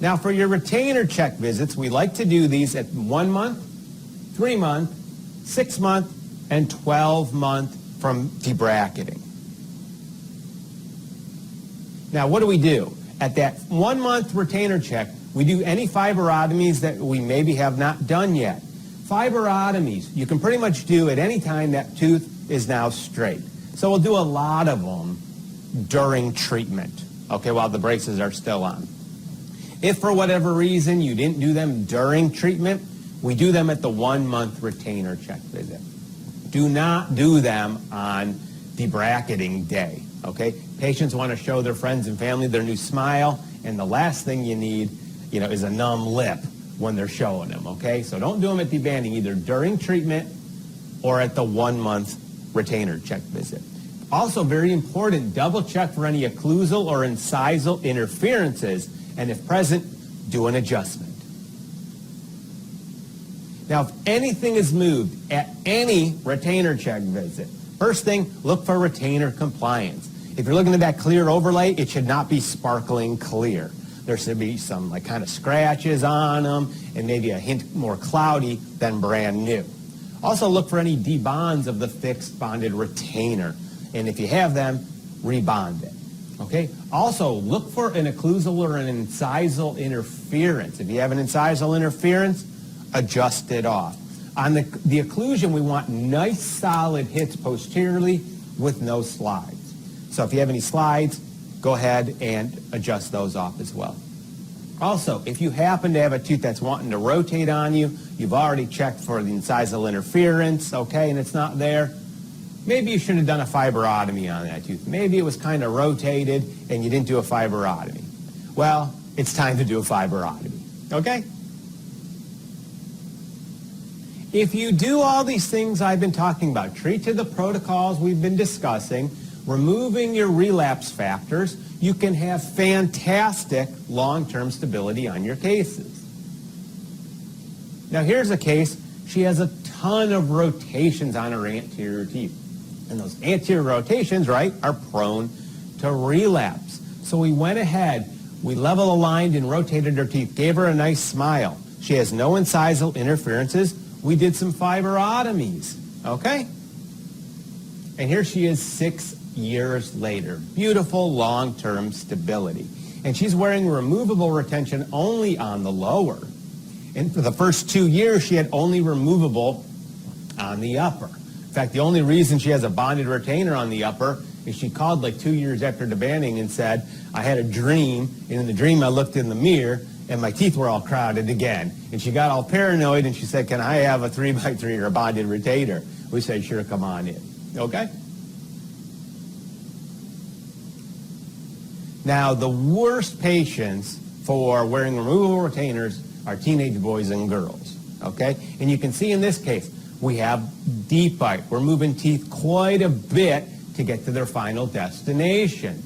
Now for your retainer check visits, we like to do these at 1 month, 3 month, 6 month, and 12 month from debracketing. Now what do? At that 1 month retainer check, we do any fibrotomies that we maybe have not done yet. Fibrotomies, you can pretty much do at any time that tooth is now straight. So we'll do a lot of them during treatment, okay, while the braces are still on. If for whatever reason you didn't do them during treatment, we do them at the 1 month retainer check visit. Do not do them on debracketing day, okay? Patients want to show their friends and family their new smile, and the last thing you need, is a numb lip when they're showing them, okay? So don't do them at debanding, either during treatment or at the 1 month retainer check visit. Also very important, double check for any occlusal or incisal interferences, and if present, do an adjustment. Now, if anything is moved at any retainer check visit, first thing, look for retainer compliance. If you're looking at that clear overlay, it should not be sparkling clear. There should be some kind of scratches on them and maybe a hint more cloudy than brand new. Also look for any debonds of the fixed bonded retainer. And if you have them, rebond it. Okay? Also, look for an occlusal or an incisal interference. If you have an incisal interference, adjust it off. On the occlusion, we want nice solid hits posteriorly with no slides. So if you have any slides, go ahead and adjust those off as well. Also, if you happen to have a tooth that's wanting to rotate on you, you've already checked for the incisal interference, okay, and it's not there, maybe you should have done a fibrotomy on that tooth. Maybe it was kind of rotated and you didn't do a fibrotomy. Well, it's time to do a fibrotomy, okay? If you do all these things I've been talking about, treat to the protocols we've been discussing, removing your relapse factors, you can have fantastic long-term stability on your cases. Now here's a case. She has a ton of rotations on her anterior teeth. And those anterior rotations, right, are prone to relapse. So we went ahead, we level aligned and rotated her teeth, gave her a nice smile. She has no incisal interferences. We did some fibrotomies, okay? And here she is 6 years later. Beautiful long-term stability. And she's wearing removable retention only on the lower. And for the first 2 years, she had only removable on the upper. In fact, the only reason she has a bonded retainer on the upper is she called like 2 years after debanding and said, I had a dream, and in the dream I looked in the mirror, and my teeth were all crowded again. And she got all paranoid, and she said, can I have a 3x3 or a bonded retainer? We said, sure, come on in. Okay? Now, the worst patients for wearing removable retainers are teenage boys and girls, okay? And you can see in this case, we have deep bite. We're moving teeth quite a bit to get to their final destination.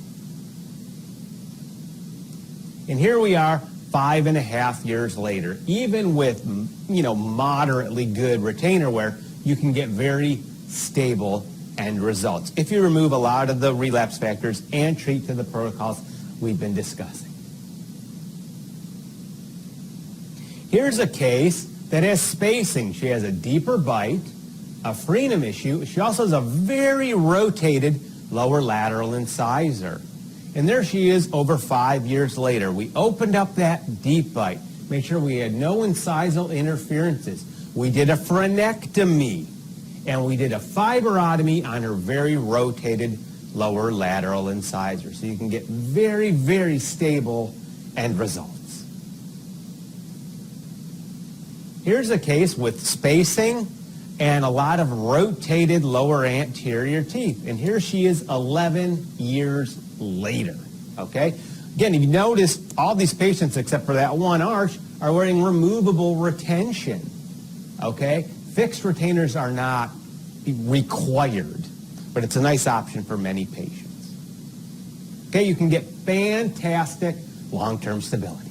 And here we are 5.5 years later. Even with, moderately good retainer wear, you can get very stable end results if you remove a lot of the relapse factors and treat to the protocols we've been discussing. Here's a case that has spacing. She has a deeper bite, a frenum issue. She also has a very rotated lower lateral incisor. And there she is over 5 years later. We opened up that deep bite, made sure we had no incisal interferences. We did a frenectomy, and we did a fibrotomy on her very rotated lower lateral incisor. So you can get very, very stable end results. Here's a case with spacing and a lot of rotated lower anterior teeth. And here she is 11 years later, okay? Again, if you notice, all these patients, except for that one arch, are wearing removable retention, okay? Fixed retainers are not required, but it's a nice option for many patients. Okay, you can get fantastic long-term stability.